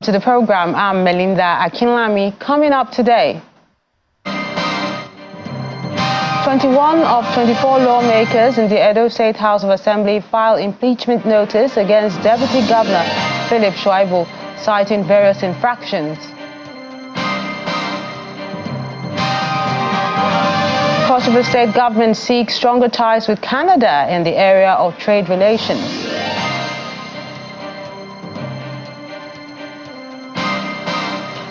to the program. I'm Melinda Akinlami. Coming up today, 21 of 24 lawmakers in the Edo State House of Assembly filed impeachment notice against Deputy Governor Philip Shaibu, citing various infractions. Cross River State government seeks stronger ties with Canada in the area of trade relations.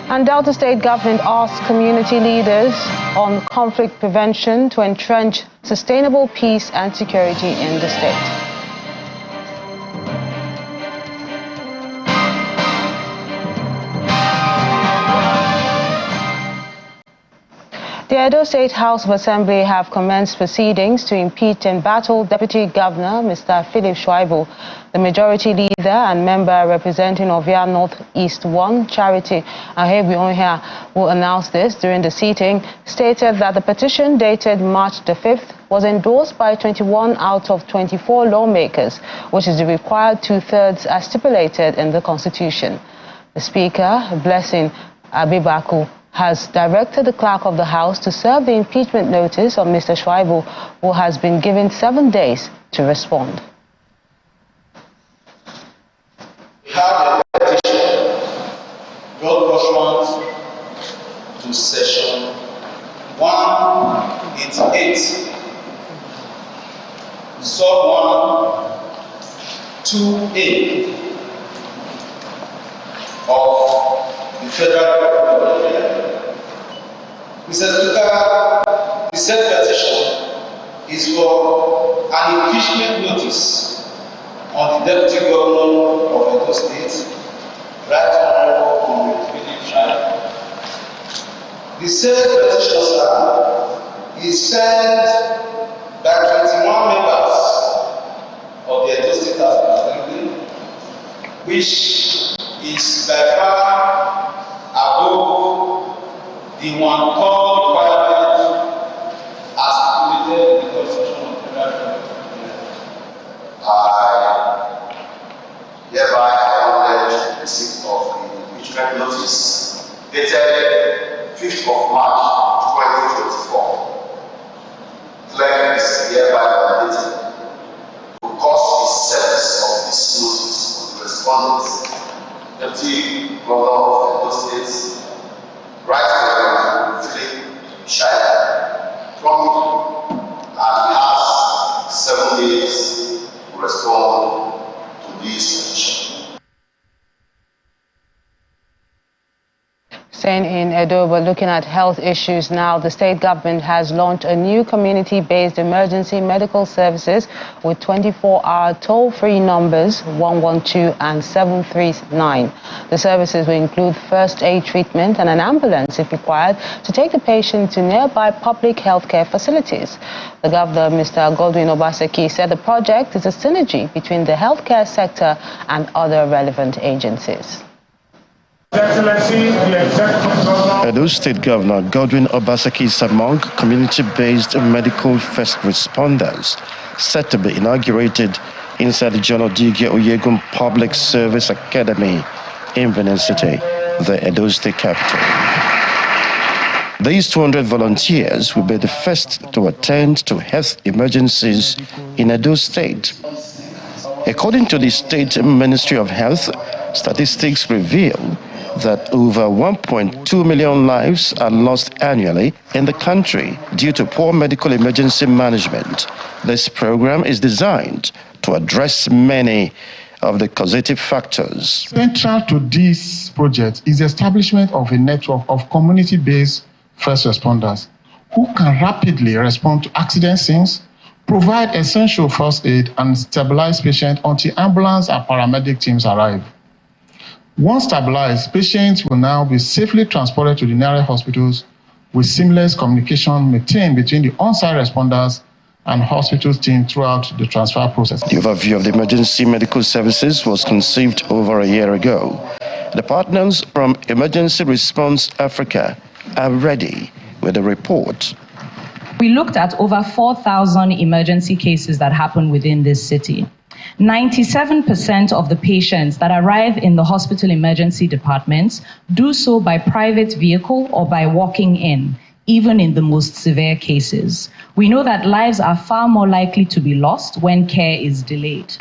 And Delta State government asks community leaders on conflict prevention to entrench sustainable peace and security in the state. The Edo State House of Assembly have commenced proceedings to impeach and battle Deputy Governor Mr. Philip Shaibu. The majority leader and member representing Ovia North East 1 Charity, Ijaw, will announce this during the sitting, stated that the petition dated March the 5th was endorsed by 21 out of 24 lawmakers, which is the required 2/3 as stipulated in the Constitution. The Speaker, Blessing Abibaku, has directed the clerk of the House to serve the impeachment notice on Mr. Shaibu, who has been given 7 days to respond. We have a petition brought pursuant to section 188, sub 1, 2A of the Federal Code of Nigeria. Mr. Speaker, the said petition is for an impeachment notice on the Deputy Governor of Edo State, Right Honorable Philip Shaibu. The said petition, sir, is sent by 21 members of the Edo State House of Assembly, which is by far above the one called requirement as stipulated in the Constitution of the Federal Republic. I hereby acknowledge the receipt of the impeachment notice dated 5th of March 2024. Clerk is hereby mandated to cause the service of this notice to the respondent, Deputy Governor of Edo State, Right Honorable Philip Shaibu, from and has 7 days to respond to this petition. Staying in Edo, but looking at health issues now, the state government has launched a new community-based emergency medical services with 24-hour toll-free numbers 112 and 739. The services will include first aid treatment and an ambulance if required to take the patient to nearby public healthcare facilities. The governor, Mr. Godwin Obaseki, said the project is a synergy between the healthcare sector and other relevant agencies. Edo State Governor Godwin Obaseki is among community-based medical first responders set to be inaugurated inside the John Odige Oyegun Public Service Academy in Benin City, the Edo State capital. These 200 volunteers will be the first to attend to health emergencies in Edo State. According to the State Ministry of Health, statistics reveal that over 1.2 million lives are lost annually in the country due to poor medical emergency management. This program is designed to address many of the causative factors. Central to this project is the establishment of a network of community-based first responders who can rapidly respond to accident scenes, provide essential first aid, and stabilize patients until ambulance and paramedic teams arrive. Once stabilized, patients will now be safely transported to the nearest hospitals with seamless communication maintained between the on-site responders and hospitals team throughout the transfer process. The overview of the emergency medical services was conceived over a year ago. The partners from Emergency Response Africa are ready with a report. We looked at over 4,000 emergency cases that happen within this city. 97% of the patients that arrive in the hospital emergency departments do so by private vehicle or by walking in, even in the most severe cases. We know that lives are far more likely to be lost when care is delayed.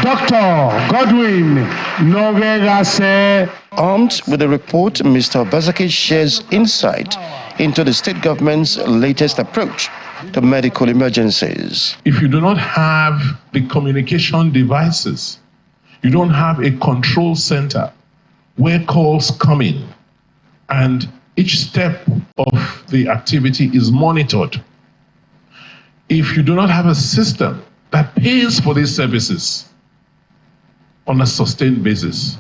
Dr. Godwin Novegase. Armed with the report, Mr. Obaseki shares insight into the state government's latest approach to medical emergencies. If you do not have the communication devices, you don't have a control center where calls come in and each step of the activity is monitored. If you do not have a system that pays for these services on a sustained basis,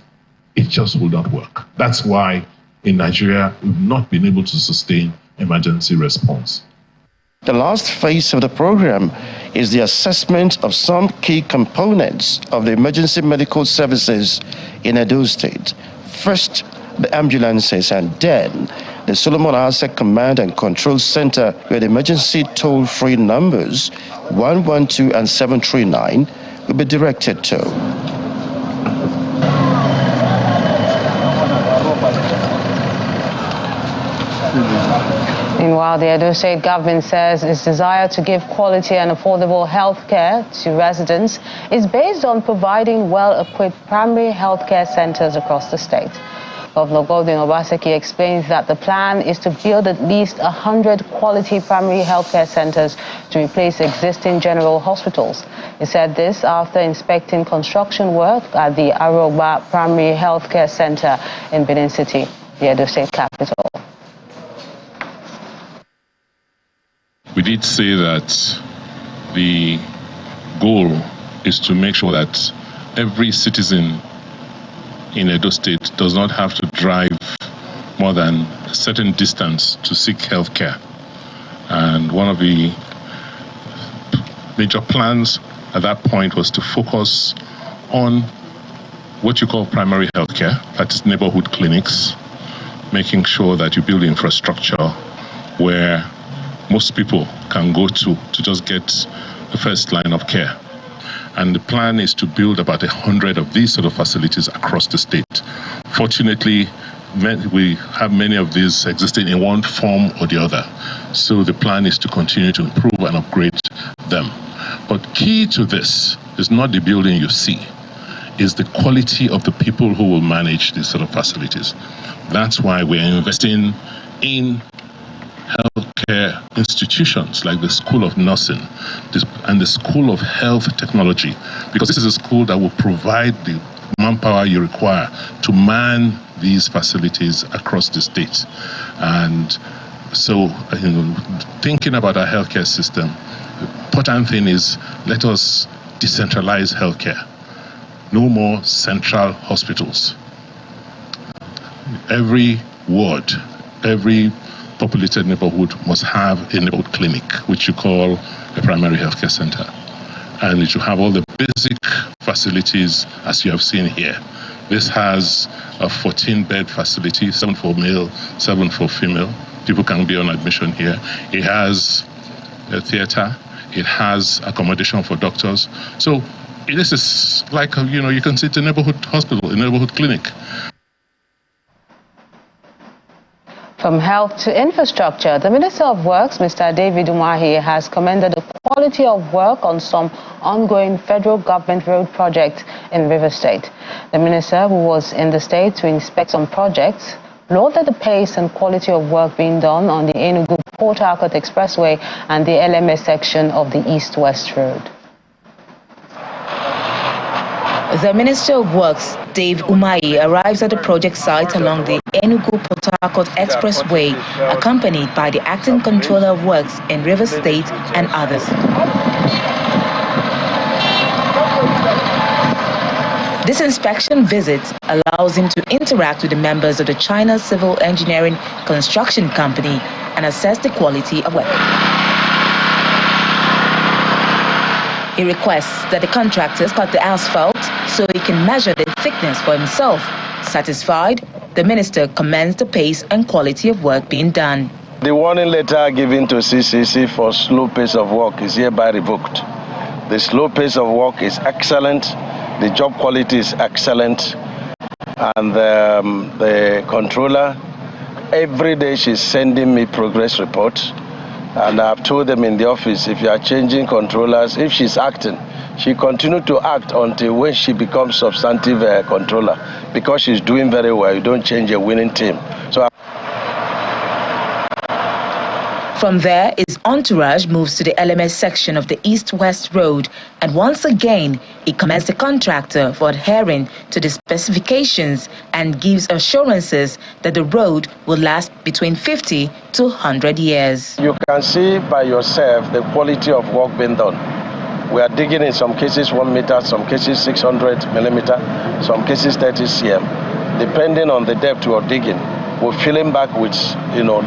it just will not work. That's why in Nigeria, we've not been able to sustain emergency response. The last phase of the program is the assessment of some key components of the emergency medical services in Edo State. First, the ambulances, and then the Solomon Asset Command and Control Center, where the emergency toll-free numbers 112 and 739 will be directed to. Meanwhile, the Edo State government says its desire to give quality and affordable health care to residents is based on providing well-equipped primary health care centers across the state. Governor Godwin Obaseki explains that the plan is to build at least 100 quality primary health care centers to replace existing general hospitals. He said this after inspecting construction work at the Arogba Primary Health Care Center in Benin City, the Edo State capital. We did say that the goal is to make sure that every citizen in Edo State does not have to drive more than a certain distance to seek health care. And one of the major plans at that point was to focus on what you call primary health care, that's neighborhood clinics, making sure that you build infrastructure where most people can go to just get the first line of care. And the plan is to build about 100 of these sort of facilities across the state. Fortunately, we have many of these existing in one form or the other. So the plan is to continue to improve and upgrade them. But key to this is not the building you see, is the quality of the people who will manage these sort of facilities. That's why we're investing in healthcare institutions like the School of Nursing and the School of Health Technology, because this is a school that will provide the manpower you require to man these facilities across the state. And so, thinking about our healthcare system, the important thing is let us decentralize healthcare. No more central hospitals. Every ward, every populated neighborhood must have a neighborhood clinic, which you call a primary healthcare center. And it should have all the basic facilities as you have seen here. This has a 14-bed facility, 7 for male, 7 for female. People can be on admission here. It has a theater. It has accommodation for doctors. So this is like, you can see it's a neighborhood hospital, a neighborhood clinic. From health to infrastructure, the Minister of Works, Mr. David Umahi, has commended the quality of work on some ongoing federal government road projects in Rivers State. The minister, who was in the state to inspect some projects, lauded the pace and quality of work being done on the Enugu-Port Harcourt Expressway and the LMS section of the East-West Road. The Minister of Works, Dave Umahi, arrives at the project site along the Enugu-Port Harcourt Expressway, accompanied by the Acting Controller of Works in Rivers State and others. This inspection visit allows him to interact with the members of the China Civil Engineering Construction Company and assess the quality of work. He requests that the contractors cut the asphalt so he can measure the thickness for himself. Satisfied, the minister commends the pace and quality of work being done. The warning letter given to CCC for slow pace of work is hereby revoked. The slow pace of work is excellent. The job quality is excellent. And the controller, every day she's sending me progress reports. And I've told them in the office, if you are changing controllers, if she's acting, she continues to act until when she becomes substantive controller. Because she's doing very well, you don't change a winning team. So. From there, his entourage moves to the LMS section of the East-West Road, and once again, he commends the contractor for adhering to the specifications and gives assurances that the road will last between 50 to 100 years. You can see by yourself the quality of work being done. We are digging in some cases 1 meter, some cases 600 millimeter, some cases 30 cm. Depending on the depth we are digging, we're filling back with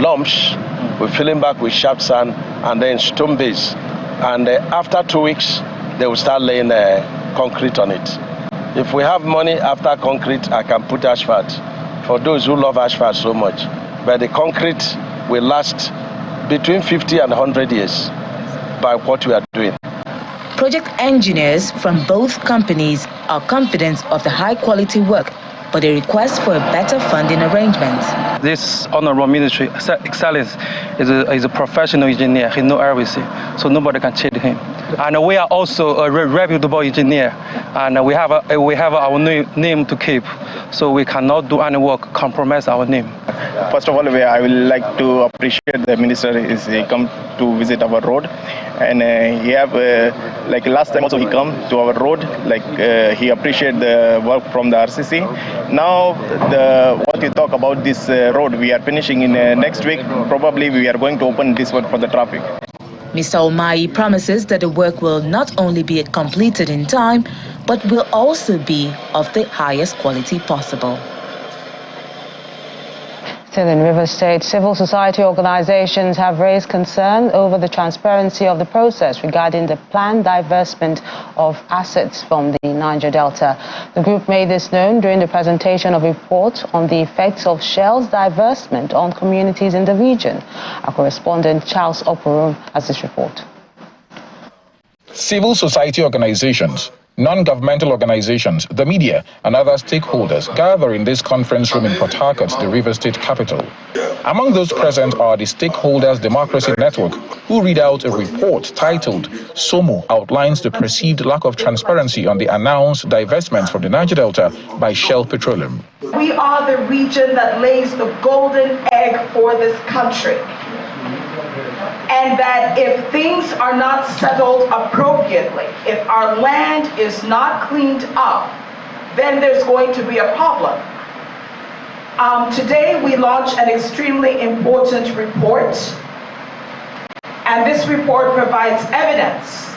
lumps. We're filling back with sharp sand and then stone base. And after 2 weeks, they will start laying concrete on it. If we have money after concrete, I can put asphalt for those who love asphalt so much. But the concrete will last between 50 and 100 years by what we are doing. Project engineers from both companies are confident of the high quality work, but they request for a better funding arrangement. This honorable ministry, Excellence, is a professional engineer. He knows everything, so nobody can cheat him. And we are also a reputable engineer, and we have our name to keep, so we cannot do any work compromise our name. First of all, I would like to appreciate the minister is come to visit our road, and he have like last time also he come to our road, like he appreciate the work from the RCC. Now what you talk about this road, we are finishing in next week. Probably we are going to open this one for the traffic. Mr. Umahi promises that the work will not only be completed in time, but will also be of the highest quality possible. Still in Rivers State, civil society organizations have raised concern over the transparency of the process regarding the planned divestment of assets from the Niger Delta. The group made this known during the presentation of a report on the effects of Shell's divestment on communities in the region. Our correspondent Charles Oporum has this report. Civil society organizations, non-governmental organizations, the media and other stakeholders gather in this conference room in Port Harcourt, the Rivers State capital. Among those present are the Stakeholders Democracy Network, who read out a report titled SOMO outlines the perceived lack of transparency on the announced divestment from the Niger Delta by Shell Petroleum. We are the region that lays the golden egg for this country. And that if things are not settled appropriately, if our land is not cleaned up, then there's going to be a problem. Today we launched an extremely important report, and this report provides evidence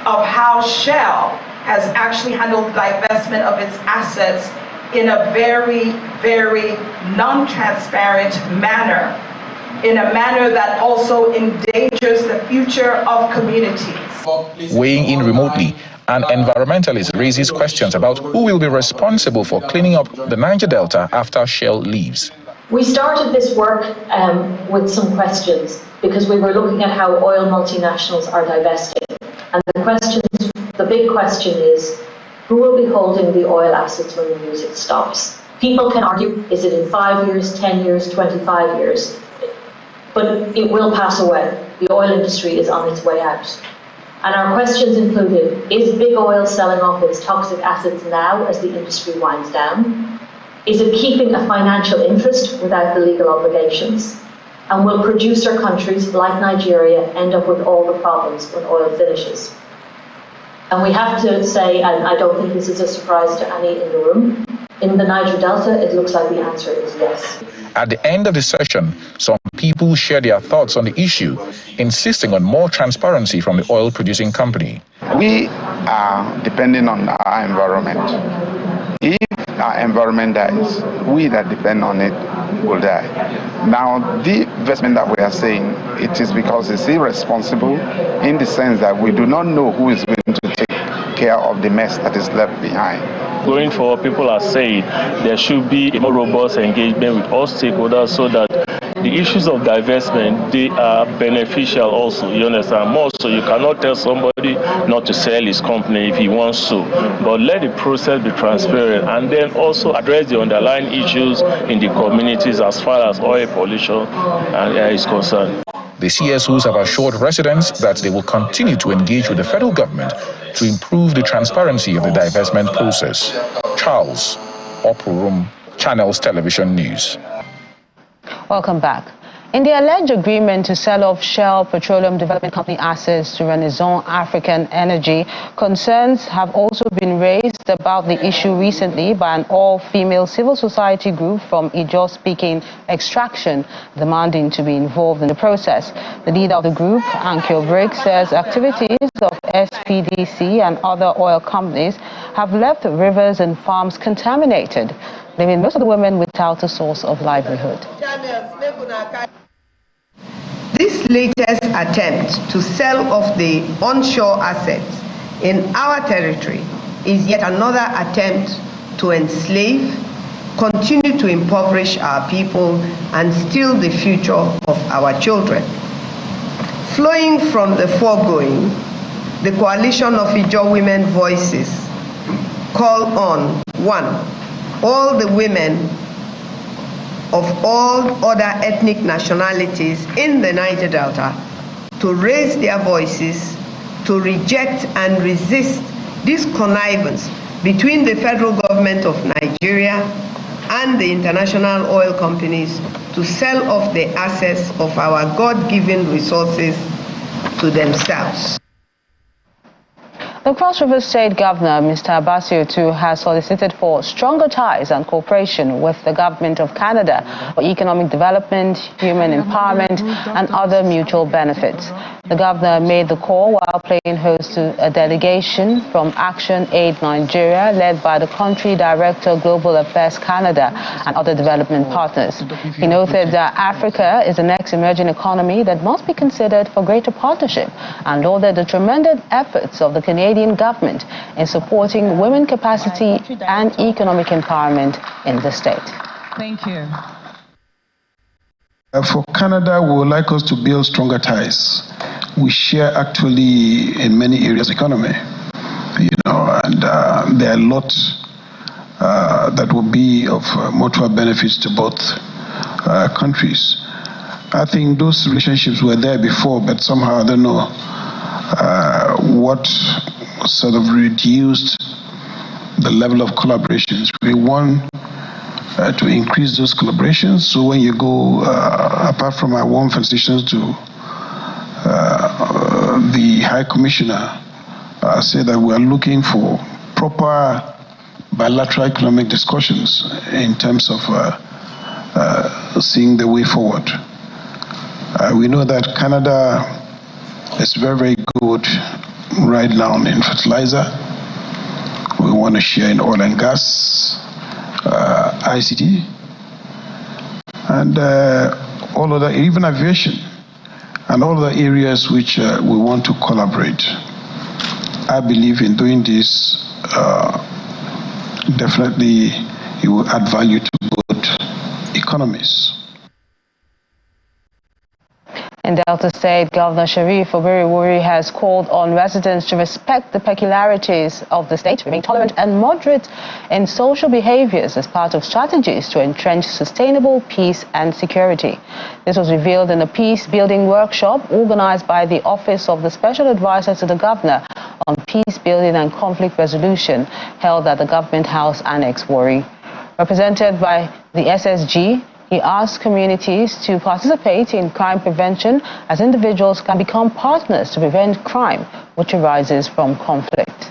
of how Shell has actually handled the divestment of its assets in a very, very non-transparent manner, in a manner that also endangers the future of communities. Weighing in remotely, an environmentalist raises questions about who will be responsible for cleaning up the Niger Delta after Shell leaves. We started this work with some questions because we were looking at how oil multinationals are divesting. And the big question is, who will be holding the oil assets when the music stops? People can argue, is it in 5 years, 10 years, 25 years? But it will pass away. The oil industry is on its way out. And our questions included, is big oil selling off its toxic assets now as the industry winds down? Is it keeping a financial interest without the legal obligations? And will producer countries like Nigeria end up with all the problems when oil finishes? And we have to say, and I don't think this is a surprise to any in the room, in the Niger Delta, it looks like the answer is yes. At the end of the session, some people share their thoughts on the issue, insisting on more transparency from the oil-producing company. We are depending on our environment. If our environment dies, we that depend on it will die. Now, the investment that we are saying, it is because it's irresponsible in the sense that we do not know who is going to take care of the mess that is left behind. Going forward, people are saying there should be a more robust engagement with all stakeholders so that The issues of divestment, they are beneficial also, you understand, more so you cannot tell somebody not to sell his company if he wants to, but let the process be transparent and then also address the underlying issues in the communities as far as oil pollution is concerned. The CSOs have assured residents that they will continue to engage with the federal government to improve the transparency of the divestment process. Charles Opurum, Channels Television News. Welcome back. In the alleged agreement to sell off Shell Petroleum Development Company assets to Renaissance African Energy, concerns have also been raised about the issue recently by an all-female civil society group from Ijaw-speaking extraction, demanding to be involved in the process. The leader of the group, Ankyo Break, says activities of SPDC and other oil companies have left rivers and farms contaminated, leaving most of the women without a source of livelihood. This latest attempt to sell off the onshore assets in our territory is yet another attempt to enslave, continue to impoverish our people, and steal the future of our children. Flowing from the foregoing, the coalition of Ijaw women voices call on, 1, all the women of all other ethnic nationalities in the Niger Delta to raise their voices to reject and resist this connivance between the federal government of Nigeria and the international oil companies to sell off the assets of our God-given resources to themselves. The Cross River State Governor, Mr. Abasio, too, has solicited for stronger ties and cooperation with the Government of Canada for economic development, human empowerment, and other mutual benefits. The governor made the call while playing host to a delegation from Action Aid Nigeria, led by the Country Director, Global Affairs Canada, and other development partners. He noted that Africa is the next emerging economy that must be considered for greater partnership, and lauded the tremendous efforts of the Canadian government in supporting women capacity and economic empowerment in the state. Thank you. For Canada, we would like us to build stronger ties. We share actually in many areas of the economy, and there are a lot that will be of mutual benefits to both countries. I think those relationships were there before, but somehow I don't know what sort of reduced the level of collaborations. We want to increase those collaborations. So when you go, apart from my warm felicitations to the High Commissioner, say that we are looking for proper bilateral economic discussions in terms of seeing the way forward. We know that Canada is very, very good right now in fertilizer. We want to share in oil and gas, ICT, and all other, even aviation, and all other areas which we want to collaborate. I believe in doing this, definitely it will add value to both economies. In Delta State, Governor Sharif Obiriwuri has called on residents to respect the peculiarities of the state, remain tolerant and moderate in social behaviors as part of strategies to entrench sustainable peace and security. This was revealed in a peace-building workshop organized by the Office of the Special Advisor to the Governor on Peace Building and Conflict Resolution, held at the Government House Annex Warri. Represented by the SSG, he asked communities to participate in crime prevention as individuals can become partners to prevent crime which arises from conflict.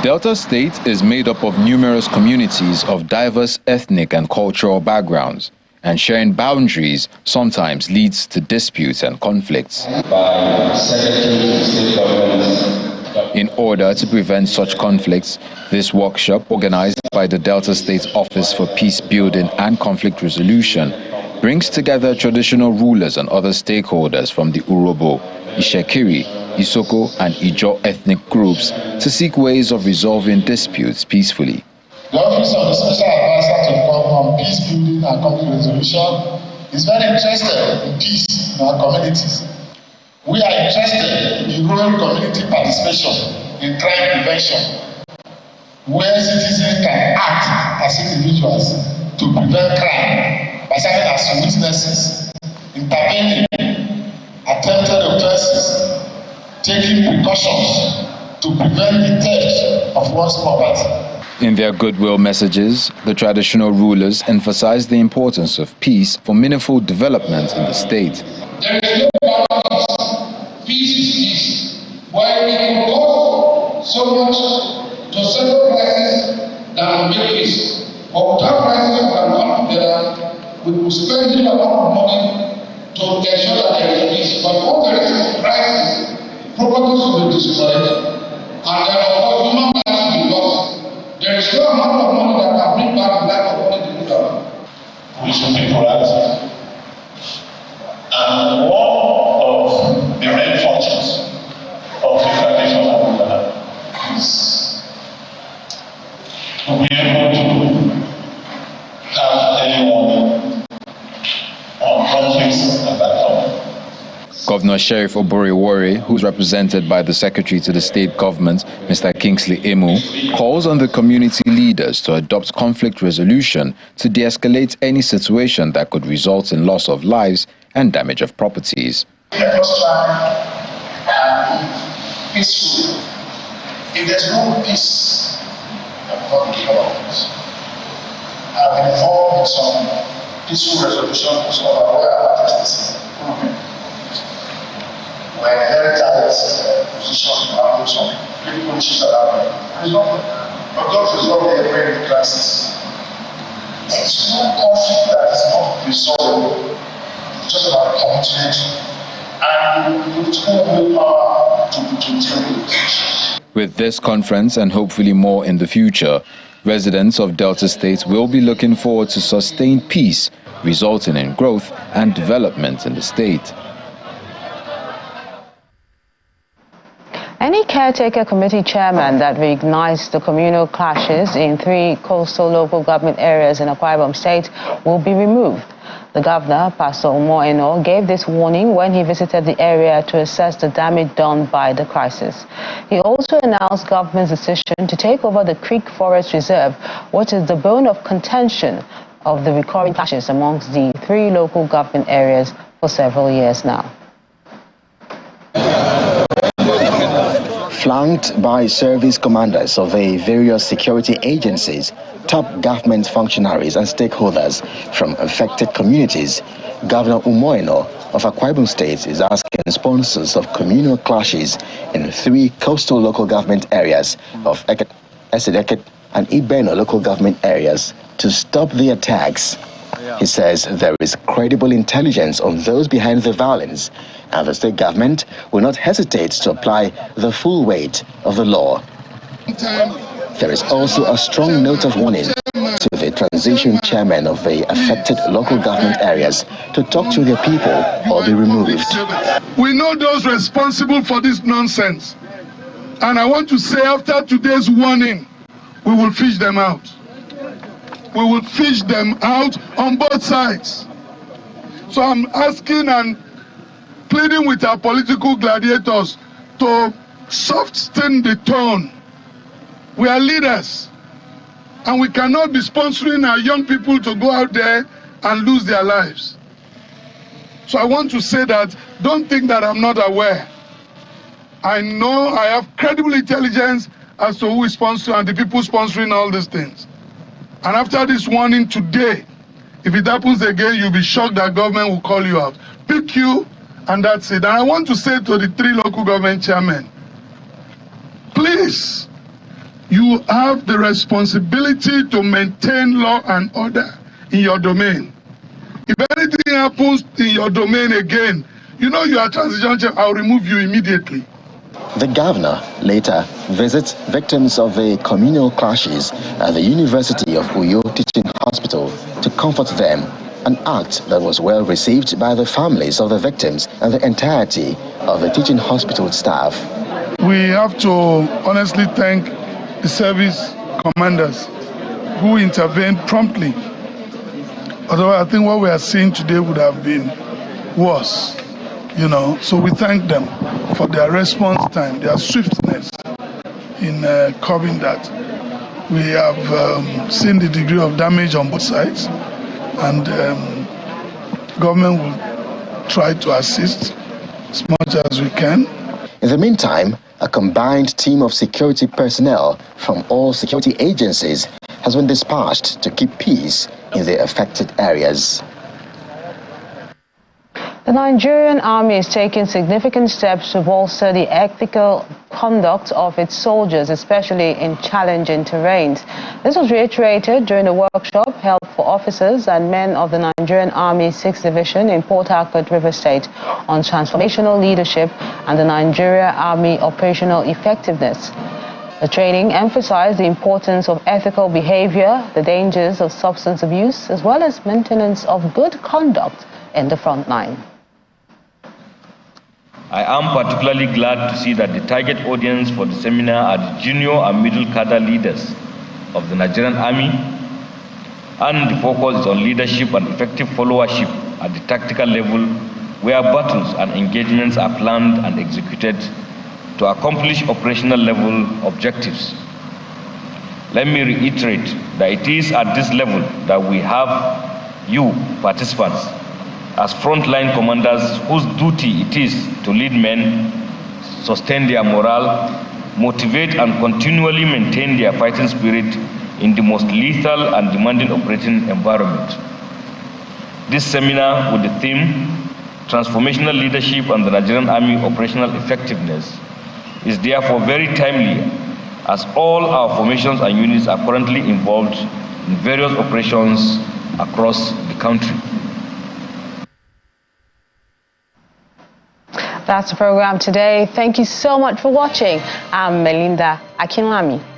Delta State is made up of numerous communities of diverse ethnic and cultural backgrounds, and sharing boundaries sometimes leads to disputes and conflicts. In order to prevent such conflicts, this workshop, organized by the Delta State Office for Peace Building and Conflict Resolution, brings together traditional rulers and other stakeholders from the Urobo, Ishekiri, Isoko and Ijaw ethnic groups to seek ways of resolving disputes peacefully. The Office of the Special Advisor to the Government on Peace Building and Conflict Resolution is very interested in peace in our communities. We are interested in the growing community participation in crime prevention, where citizens can act as individuals to prevent crime by serving as witnesses, intervening, attempted offences, taking precautions to prevent the theft of one's property. In their goodwill messages, the traditional rulers emphasized the importance of peace for meaningful development in the state. There is no balance. Peace is peace. While we could go so much to settle crises that will make peace, but without crises we can come together, we will spend a lot of money to ensure that there is peace. But when there is a crisis, properties will be destroyed, and then of course human lives will be lost. There is no amount of money that can bring back the life of one individual. We should be proactive. And one of the main functions of the foundation of Communal is to be able to have early warning on conflicts at that time. Governor Sheriff Oboriwori, who's represented by the Secretary to the State Government, Mr. Kingsley Emu, calls on the community leaders to adopt conflict resolution to de-escalate any situation that could result in loss of lives and damage of properties. Let us try and live peacefully. If there's no peace, there will not be development. I've been involved in some peaceful resolutions of our royal majesty. We're in a very tight position to handle some critical issues around it. But God resolve every crisis. There's no conflict that is not resolvable. It's just about commitment and political willpower to deal with it. With this conference and hopefully more in the future, residents of Delta State will be looking forward to sustained peace, resulting in growth and development in the state. Any caretaker committee chairman that reignites the communal clashes in 3 coastal local government areas in Akwa Ibom State will be removed. The governor, Pastor Umoeno, gave this warning when he visited the area to assess the damage done by the crisis. He also announced government's decision to take over the Creek Forest Reserve, which is the bone of contention of the recurring clashes amongst the 3 local government areas for several years now. Flanked by service commanders of the various security agencies, top government functionaries and stakeholders from affected communities, Governor Umoeno of Akwa Ibom State is asking sponsors of communal clashes in 3 coastal local government areas of Eket, Esideket and Ibeno local government areas to stop the attacks. He says there is credible intelligence on those behind the violence, and the state government will not hesitate to apply the full weight of the law. There is also a strong note of warning to the transition chairman of the affected local government areas to talk to their people or be removed. We know those responsible for this nonsense, and I want to say after today's warning, we will fish them out. We will fish them out on both sides. So I'm asking and pleading with our political gladiators to soften the tone. We are leaders, and we cannot be sponsoring our young people to go out there and lose their lives. So I want to say that, don't think that I'm not aware. I know I have credible intelligence as to who is sponsoring and the people sponsoring all these things. And after this warning today, if it happens again, you'll be shocked that government will call you out. Pick you, and that's it. And I want to say to the 3 local government chairmen, please, you have the responsibility to maintain law and order in your domain. If anything happens in your domain again, you know you are transition chair, I'll remove you immediately. The governor later visits victims of the communal clashes at the University of Uyo Teaching Hospital to comfort them, an act that was well received by the families of the victims and the entirety of the teaching hospital staff. We have to honestly thank the service commanders who intervened promptly. Otherwise, I think what we are seeing today would have been worse, you know. So we thank them for their response time, their swiftness in curbing that. We have seen the degree of damage on both sides, and government will try to assist as much as we can. In the meantime, a combined team of security personnel from all security agencies has been dispatched to keep peace in the affected areas. The Nigerian Army is taking significant steps to bolster the ethical conduct of its soldiers, especially in challenging terrains. This was reiterated during a workshop held for officers and men of the Nigerian Army 6th Division in Port Harcourt, River State, on transformational leadership and the Nigerian Army operational effectiveness. The training emphasized the importance of ethical behavior, the dangers of substance abuse, as well as maintenance of good conduct in the front line. I am particularly glad to see that the target audience for the seminar are the junior and middle cadre leaders of the Nigerian Army, and the focus is on leadership and effective followership at the tactical level, where battles and engagements are planned and executed to accomplish operational level objectives. Let me reiterate that it is at this level that we have you, participants, as frontline commanders whose duty it is to lead men, sustain their morale, motivate and continually maintain their fighting spirit in the most lethal and demanding operating environment. This seminar with the theme Transformational Leadership and the Nigerian Army Operational Effectiveness is therefore very timely, as all our formations and units are currently involved in various operations across the country. That's the program today. Thank you so much for watching. I'm Melinda Akinlami.